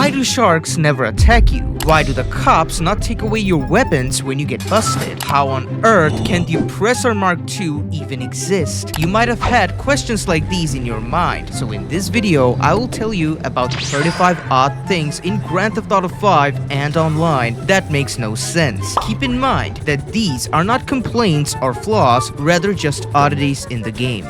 Why do sharks never attack you? Why do the cops not take away your weapons when you get busted? How on earth can the Oppressor Mark II even exist? You might have had questions like these in your mind, so in this video, I will tell you about 35 odd things in Grand Theft Auto 5 and online that makes no sense. Keep in mind that these are not complaints or flaws, rather just oddities in the game.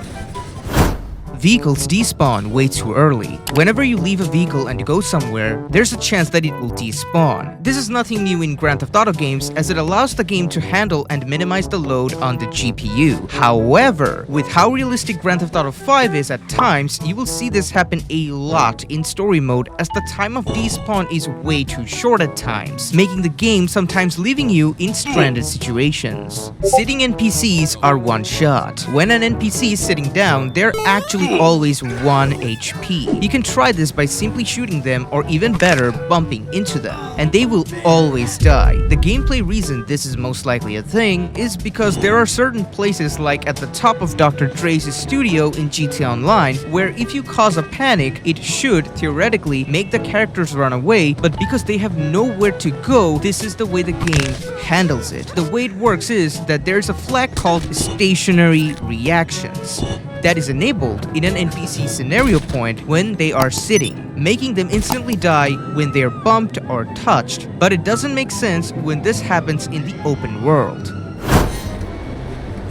Vehicles despawn way too early. Whenever you leave a vehicle and you go somewhere, there's a chance that it will despawn. This is nothing new in Grand Theft Auto games, as it allows the game to handle and minimize the load on the GPU. However, with how realistic Grand Theft Auto 5 is at times, you will see this happen a lot in story mode, as the time of despawn is way too short at times, making the game sometimes leaving you in stranded situations. Sitting NPCs are one shot. When an NPC is sitting down, they're actually always 1 HP. You can try this by simply shooting them, or even better, bumping into them, and they will always die. The gameplay reason this is most likely a thing is because there are certain places, like at the top of Dr. Dre's studio in GTA Online, where if you cause a panic, it should theoretically make the characters run away, but because they have nowhere to go, this is the way the game handles it. The way it works is that there's a flag called stationary reactions that is enabled in an NPC scenario point when they are sitting, making them instantly die when they are bumped or touched, but it doesn't make sense when this happens in the open world.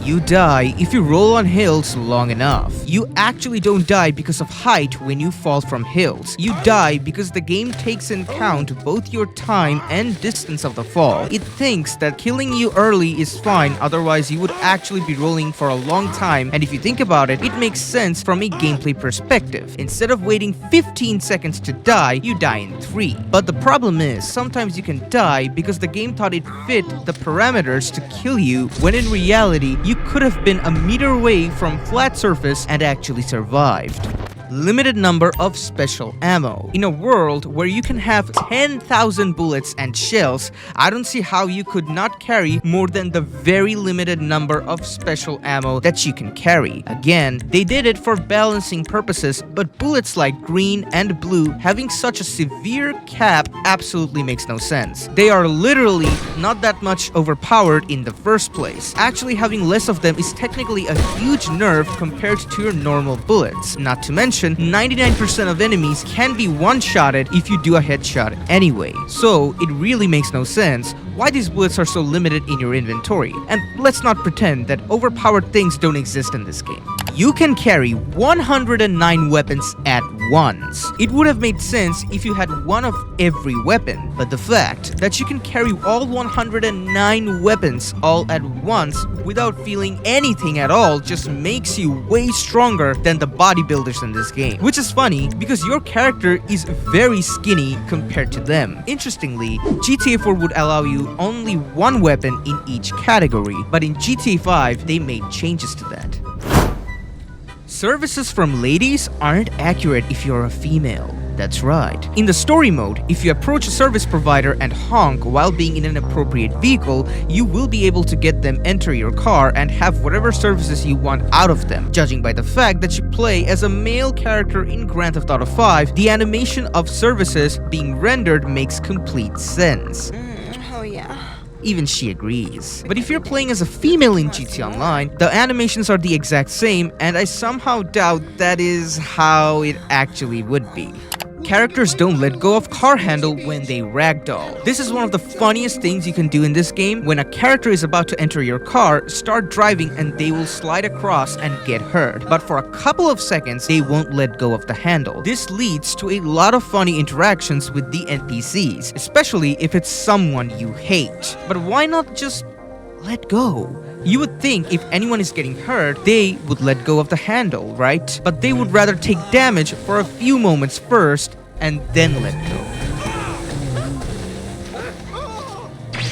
You die if you roll on hills long enough. You actually don't die because of height when you fall from hills. You die because the game takes in account both your time and distance of the fall. It thinks that killing you early is fine, otherwise you would actually be rolling for a long time, and if you think about it, it makes sense from a gameplay perspective. Instead of waiting 15 seconds to die, you die in 3. But the problem is, sometimes you can die because the game thought it fit the parameters to kill you, when in reality, you could have been a meter away from flat surface and actually survived. Limited number of special ammo. In a world where you can have 10,000 bullets and shells, I don't see how you could not carry more than the very limited number of special ammo that you can carry. Again, they did it for balancing purposes, but bullets like green and blue having such a severe cap absolutely makes no sense. They are literally not that much overpowered in the first place. Actually, having less of them is technically a huge nerf compared to your normal bullets. Not to mention, 99% of enemies can be one-shotted if you do a headshot anyway. So it really makes no sense why these bullets are so limited in your inventory. And let's not pretend that overpowered things don't exist in this game. You can carry 109 weapons at once. It would have made sense if you had one of every weapon, but the fact that you can carry all 109 weapons all at once without feeling anything at all just makes you way stronger than the bodybuilders in this game. Which is funny because your character is very skinny compared to them. Interestingly, GTA 4 would allow you only one weapon in each category, but in GTA 5 they made changes to that. Services from ladies aren't accurate if you're a female. That's right. In the story mode, if you approach a service provider and honk while being in an appropriate vehicle, you will be able to get them enter your car and have whatever services you want out of them. Judging by the fact that you play as a male character in Grand Theft Auto 5, the animation of services being rendered makes complete sense. Oh yeah. Even she agrees. But if you're playing as a female in GTA Online, the animations are the exact same, and I somehow doubt that is how it actually would be. Characters don't let go of car handle when they ragdoll. This is one of the funniest things you can do in this game. When a character is about to enter your car, start driving and they will slide across and get hurt. But for a couple of seconds, they won't let go of the handle. This leads to a lot of funny interactions with the NPCs, especially if it's someone you hate. But why not just let go? You would think if anyone is getting hurt, they would let go of the handle, right? But they would rather take damage for a few moments first and then let go.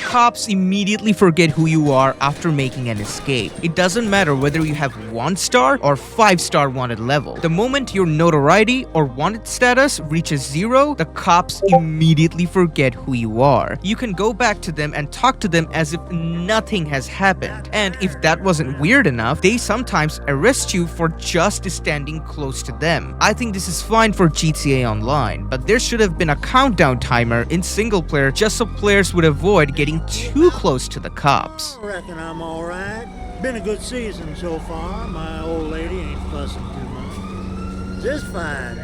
cops immediately forget who you are after making an escape. It doesn't matter whether you have 1-star or 5-star wanted level. The moment your notoriety or wanted status reaches 0, the cops immediately forget who you are. You can go back to them and talk to them as if nothing has happened. And if that wasn't weird enough, they sometimes arrest you for just standing close to them. I think this is fine for GTA Online, but there should have been a countdown timer in single player just so players would avoid getting too close to the cops. I reckon I'm alright. Been a good season so far. My old lady ain't fussing too much. Just fine.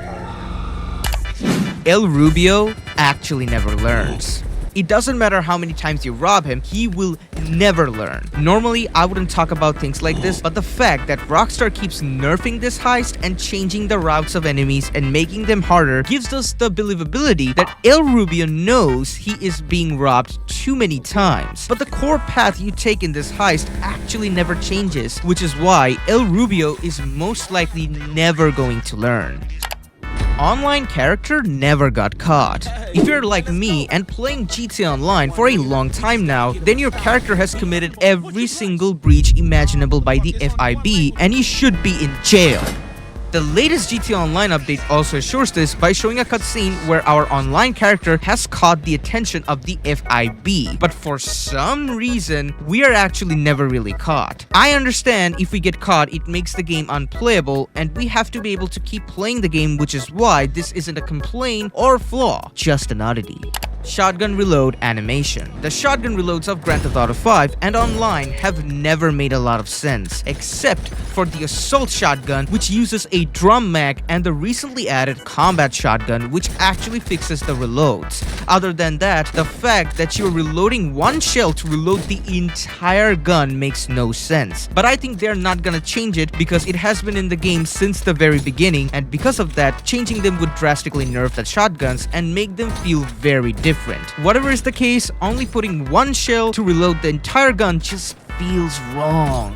El Rubio actually never learns. It doesn't matter how many times you rob him, he will never learn. Normally, I wouldn't talk about things like this, but the fact that Rockstar keeps nerfing this heist and changing the routes of enemies and making them harder gives us the believability that El Rubio knows he is being robbed too many times. But the core path you take in this heist actually never changes, which is why El Rubio is most likely never going to learn. Online character never got caught. If you're like me and playing GTA Online for a long time now, then your character has committed every single breach imaginable by the FIB and he should be in jail. The latest GTA Online update also assures this by showing a cutscene where our online character has caught the attention of the FIB, but for some reason, we are actually never really caught. I understand if we get caught, it makes the game unplayable and we have to be able to keep playing the game, which is why this isn't a complaint or flaw, just an oddity. Shotgun reload animation. The shotgun reloads of Grand Theft Auto 5 and Online have never made a lot of sense, except for the assault shotgun, which uses a drum mag, and the recently added combat shotgun, which actually fixes the reloads. Other than that, the fact that you're reloading one shell to reload the entire gun makes no sense. But I think they're not gonna change it because it has been in the game since the very beginning, and because of that, changing them would drastically nerf the shotguns and make them feel very different. Whatever is the case, only putting one shell to reload the entire gun just feels wrong.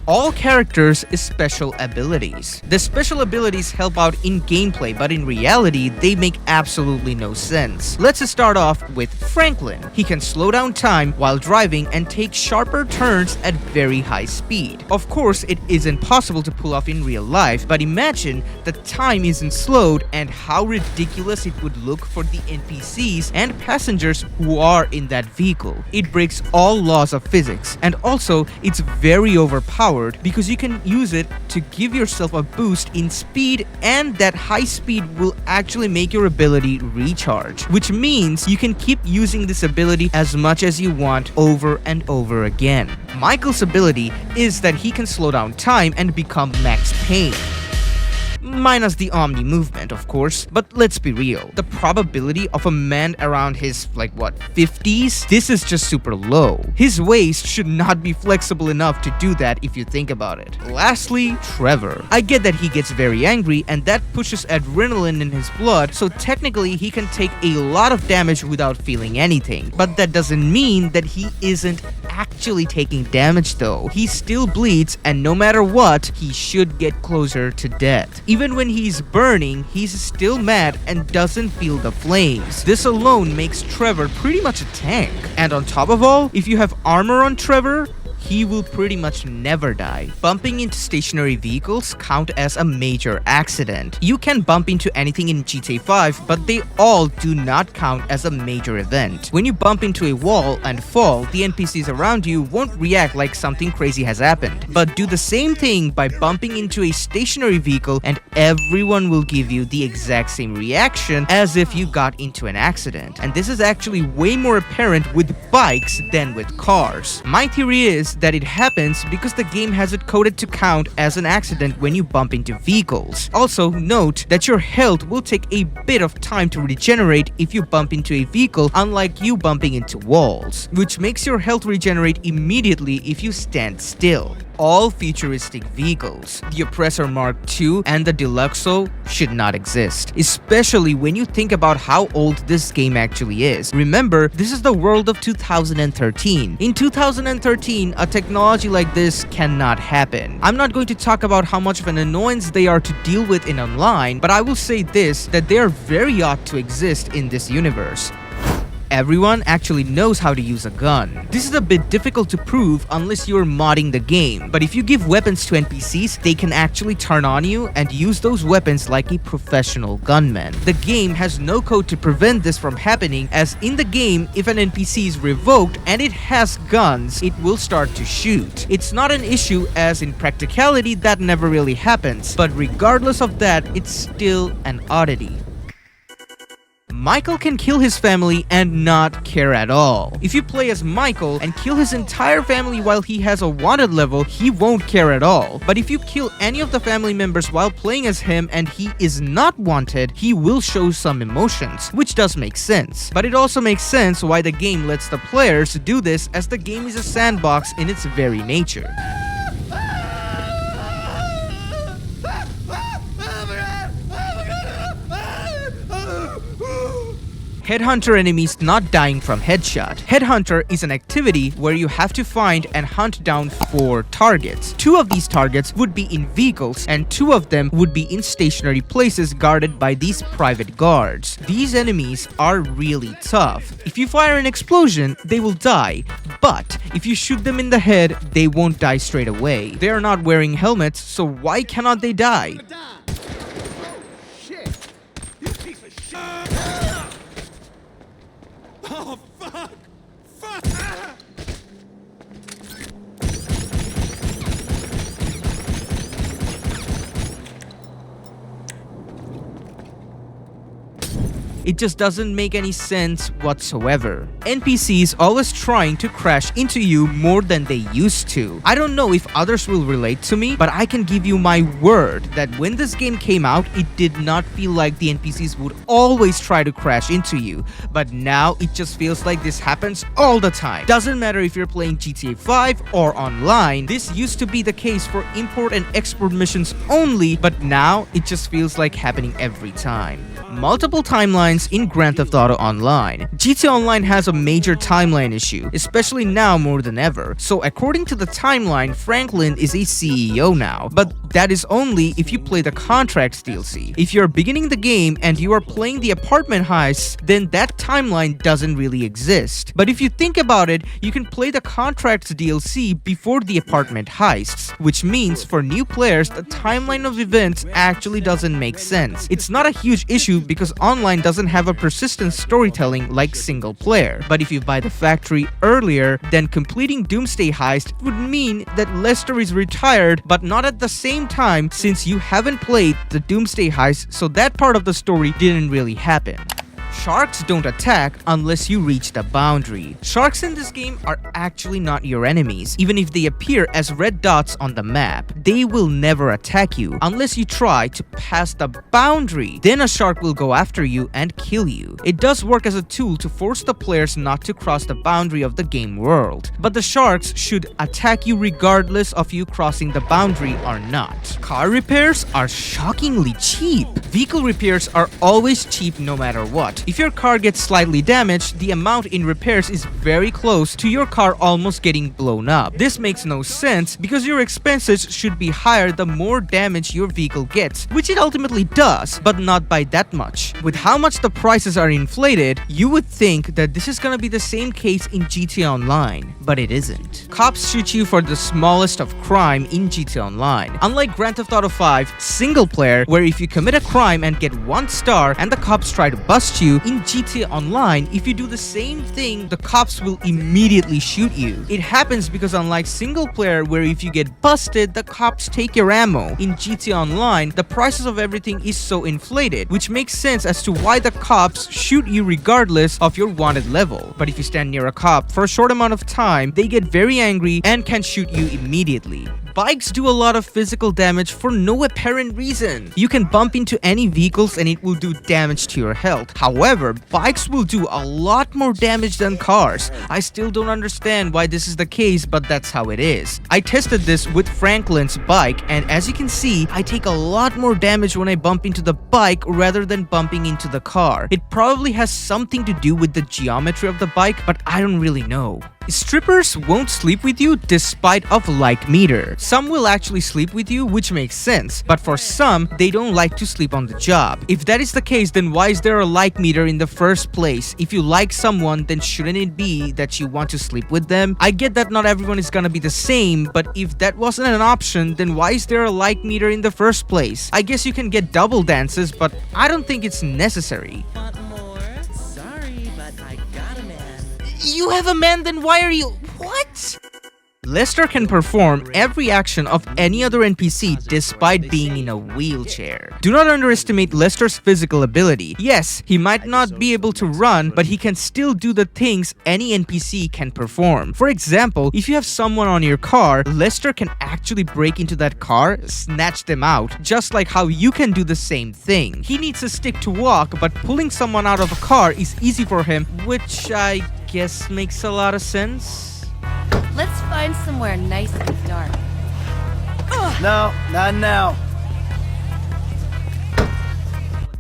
All characters is special abilities. The special abilities help out in gameplay, but in reality, they make absolutely no sense. Let's start off with Franklin. He can slow down time while driving and take sharper turns at very high speed. Of course, it isn't possible to pull off in real life, but imagine that time isn't slowed and how ridiculous it would look for the NPCs and passengers who are in that vehicle. It breaks all laws of physics, and also it's very overpowered because you can use it to give yourself a boost in speed, and that high speed will actually make your ability recharge, which means you can keep using this ability as much as you want over and over again. Michael's ability is that he can slow down time and become Max Payne. Minus the Omni movement, of course, but let's be real. The probability of a man around his, 50s? This is just super low. His waist should not be flexible enough to do that if you think about it. Lastly, Trevor. I get that he gets very angry and that pushes adrenaline in his blood, so technically he can take a lot of damage without feeling anything. But that doesn't mean that he isn't actually taking damage though. He still bleeds, and no matter what, he should get closer to death. Even when he's burning, he's still mad and doesn't feel the flames. This alone makes Trevor pretty much a tank. And on top of all, if you have armor on Trevor, he will pretty much never die. Bumping into stationary vehicles count as a major accident. You can bump into anything in GTA 5, but they all do not count as a major event. When you bump into a wall and fall, the NPCs around you won't react like something crazy has happened. But do the same thing by bumping into a stationary vehicle and everyone will give you the exact same reaction as if you got into an accident. And this is actually way more apparent with bikes than with cars. My theory is that it happens because the game has it coded to count as an accident when you bump into vehicles. Also, note that your health will take a bit of time to regenerate if you bump into a vehicle, unlike you bumping into walls, which makes your health regenerate immediately if you stand still. All futuristic vehicles, the Oppressor Mark II and the Deluxo, should not exist, especially when you think about how old this game actually is. Remember, this is the world of 2013. In 2013, a technology like this cannot happen. I'm not going to talk about how much of an annoyance they are to deal with in online, but I will say this, that they are very odd to exist in this universe. everyone actually knows how to use a gun. This is a bit difficult to prove unless you're modding the game, but if you give weapons to NPCs, they can actually turn on you and use those weapons like a professional gunman. The game has no code to prevent this from happening, as in the game, if an NPC is revoked and it has guns, it will start to shoot. It's not an issue, as in practicality that never really happens, but regardless of that, it's still an oddity. Michael can kill his family and not care at all. If you play as Michael and kill his entire family while he has a wanted level, he won't care at all. But if you kill any of the family members while playing as him and he is not wanted, he will show some emotions, which does make sense. But it also makes sense why the game lets the players do this, as the game is a sandbox in its very nature. Headhunter enemies not dying from headshot. Headhunter is an activity where you have to find and hunt down 4 targets. 2 of these targets would be in vehicles and 2 of them would be in stationary places guarded by these private guards. These enemies are really tough. If you fire an explosion, they will die, but if you shoot them in the head, they won't die straight away. They are not wearing helmets, so why cannot they die? Oh, fuck! Fuck! It just doesn't make any sense whatsoever. NPCs always trying to crash into you more than they used to. I don't know if others will relate to me, but I can give you my word that when this game came out, it did not feel like the NPCs would always try to crash into you. But now it just feels like this happens all the time. Doesn't matter if you're playing GTA 5 or online. This used to be the case for import and export missions only, but now it just feels like happening every time. Multiple timelines in Grand Theft Auto Online. GTA Online has a major timeline issue, especially now more than ever. So according to the timeline, Franklin is a CEO now, but that is only if you play the Contracts DLC. If you're beginning the game and you are playing the apartment heists, then that timeline doesn't really exist. But if you think about it, you can play the Contracts DLC before the apartment heists, which means for new players, the timeline of events actually doesn't make sense. It's not a huge issue because online doesn't have a persistent storytelling like single player. But if you buy the factory earlier, then completing Doomsday Heist would mean that Lester is retired, but not at the same time, since you haven't played the Doomsday Heist, so that part of the story didn't really happen. Sharks don't attack unless you reach the boundary. Sharks in this game are actually not your enemies, even if they appear as red dots on the map. They will never attack you unless you try to pass the boundary. Then a shark will go after you and kill you. It does work as a tool to force the players not to cross the boundary of the game world. But the sharks should attack you regardless of you crossing the boundary or not. Car repairs are shockingly cheap. Vehicle repairs are always cheap no matter what. If your car gets slightly damaged, the amount in repairs is very close to your car almost getting blown up. This makes no sense because your expenses should be higher the more damage your vehicle gets, which it ultimately does, but not by that much. With how much the prices are inflated, you would think that this is gonna be the same case in GTA Online, but it isn't. Cops shoot you for the smallest of crime in GTA Online. Unlike Grand Theft Auto 5 single player, where if you commit a crime and get 1 star and the cops try to bust you, in GTA Online, if you do the same thing, the cops will immediately shoot you. It happens because unlike single player, where if you get busted, the cops take your ammo, in GTA Online, the prices of everything is so inflated, which makes sense as to why the cops shoot you regardless of your wanted level. But if you stand near a cop for a short amount of time, they get very angry and can shoot you immediately. Bikes do a lot of physical damage for no apparent reason. You can bump into any vehicles and it will do damage to your health. However, bikes will do a lot more damage than cars. I still don't understand why this is the case, but that's how it is. I tested this with Franklin's bike, and as you can see, I take a lot more damage when I bump into the bike rather than bumping into the car. It probably has something to do with the geometry of the bike, but I don't really know. Strippers won't sleep with you despite of like meter. Some will actually sleep with you, which makes sense, but for some, they don't like to sleep on the job. If that is the case, then why is there a like meter in the first place? If you like someone, then shouldn't it be that you want to sleep with them? I get that not everyone is gonna be the same, but if that wasn't an option, then why is there a like meter in the first place? I guess you can get double dances, but I don't think it's necessary. Want more? Sorry, but I got a man. You have a man, then why are you... What? Lester can perform every action of any other NPC despite being in a wheelchair. Do not underestimate Lester's physical ability. Yes, he might not be able to run, but he can still do the things any NPC can perform. For example, if you have someone on your car, Lester can actually break into that car, snatch them out, just like how you can do the same thing. He needs a stick to walk, but pulling someone out of a car is easy for him, which I guess makes a lot of sense. Let's find somewhere nice and dark. No, not now.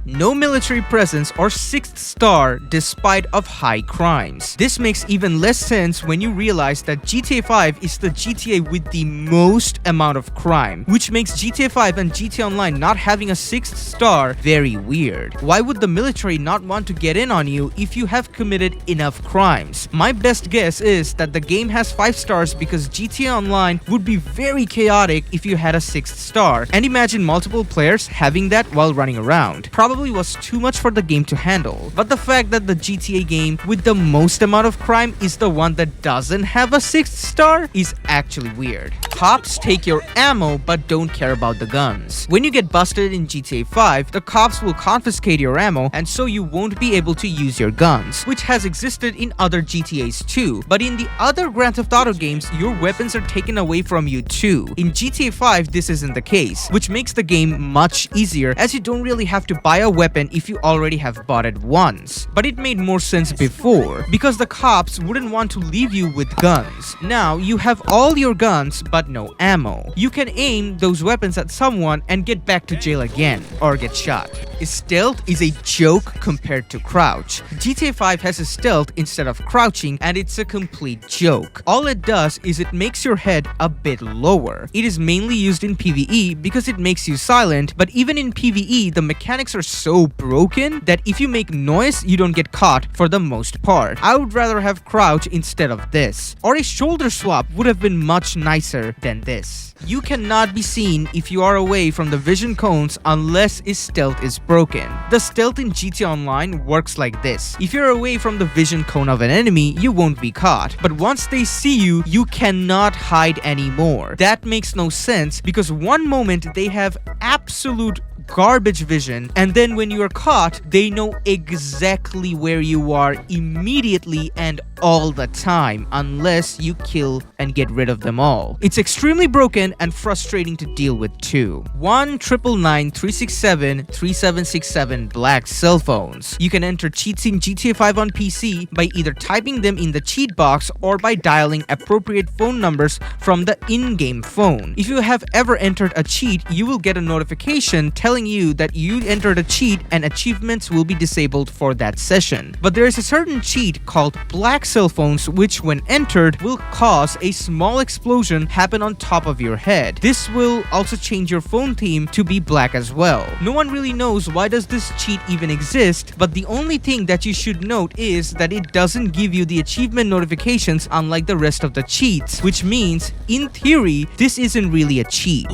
No military presence or 6th star despite of high crimes. This makes even less sense when you realize that GTA 5 is the GTA with the most amount of crime, which makes GTA 5 and GTA Online not having a 6th star very weird. Why would the military not want to get in on you if you have committed enough crimes? My best guess is that the game has 5 stars because GTA Online would be very chaotic if you had a 6th star, and imagine multiple players having that while running around. Probably was too much for the game to handle. But the fact that the GTA game with the most amount of crime is the one that doesn't have a 6th star is actually weird. Cops take your ammo but don't care about the guns. When you get busted in GTA 5, the cops will confiscate your ammo and so you won't be able to use your guns, which has existed in other GTAs too. But in the other Grand Theft Auto games, your weapons are taken away from you too. In GTA 5, this isn't the case, which makes the game much easier as you don't really have to buy a weapon if you already have bought it once. But it made more sense before, because the cops wouldn't want to leave you with guns. Now you have all your guns but no ammo. You can aim those weapons at someone and get back to jail again, or get shot. Stealth is a joke compared to crouch. GTA 5 has a stealth instead of crouching and it's a complete joke. All it does is it makes your head a bit lower. It is mainly used in PvE because it makes you silent, but even in PvE the mechanics are so broken that if you make noise you don't get caught for the most part. I would rather have crouch instead of this. Or a shoulder swap would have been much nicer than this. You cannot be seen if you are away from the vision cones unless its stealth is broken. The stealth in GTA Online works like this. If you're away from the vision cone of an enemy, you won't be caught. But once they see you, you cannot hide anymore. That makes no sense because one moment they have absolute garbage vision and then when you are caught, they know exactly where you are immediately and all the time unless you kill and get rid of them all. It's extremely broken and frustrating to deal with too. 1-999-367-3767 Black Cellphones. You can enter cheats in GTA 5 on PC by either typing them in the cheat box or by dialing appropriate phone numbers from the in-game phone. If you have ever entered a cheat, you will get a notification telling you that you entered a cheat and achievements will be disabled for that session. But there is a certain cheat called Black Cellphones which when entered will cause a small explosion happen on top of your head. This will also change your phone theme to be black as well. No one really knows why does this cheat even exist, but the only thing that you should note is that it doesn't give you the achievement notifications unlike the rest of the cheats, which means in theory this isn't really a cheat.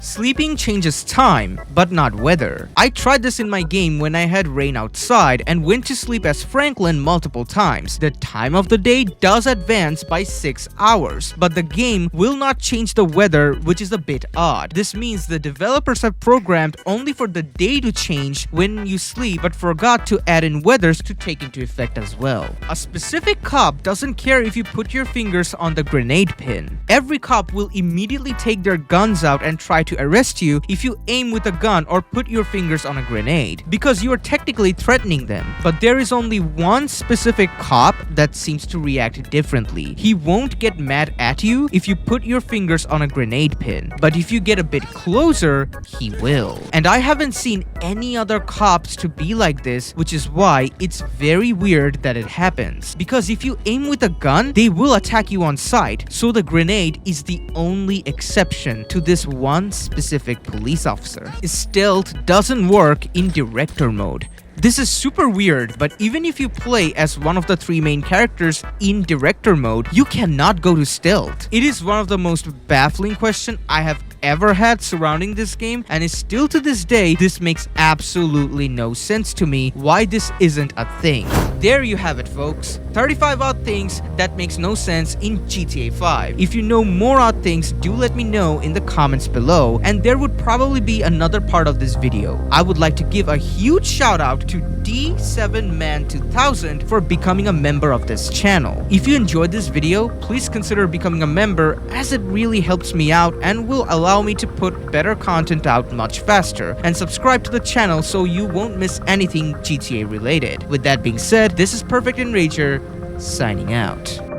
Sleeping changes time, but not weather. I tried this in my game when I had rain outside and went to sleep as Franklin multiple times. The time of the day does advance by 6 hours, but the game will not change the weather, which is a bit odd. This means the developers have programmed only for the day to change when you sleep, but forgot to add in weathers to take into effect as well. A specific cop doesn't care if you put your fingers on the grenade pin. Every cop will immediately take their guns out and try to to arrest you if you aim with a gun or put your fingers on a grenade, because you are technically threatening them. But there is only one specific cop that seems to react differently. He won't get mad at you if you put your fingers on a grenade pin, but if you get a bit closer, he will. And I haven't seen any other cops to be like this, which is why it's very weird that it happens. Because if you aim with a gun, they will attack you on sight, so the grenade is the only exception to this one specific police officer. Stealth doesn't work in director mode. This is super weird, but even if you play as one of the 3 main characters in director mode, you cannot go to stealth. It is one of the most baffling questions I have ever had surrounding this game, and it's still to this day, this makes absolutely no sense to me why this isn't a thing. There you have it, folks. 35 odd things that makes no sense in GTA 5. If you know more odd things, do let me know in the comments below, and there would probably be another part of this video. I would like to give a huge shout out to D7Man2000 for becoming a member of this channel. If you enjoyed this video, please consider becoming a member, as it really helps me out and will allow me to put better content out much faster, and subscribe to the channel so you won't miss anything GTA related. With that being said, this is Perfect Enrager, signing out.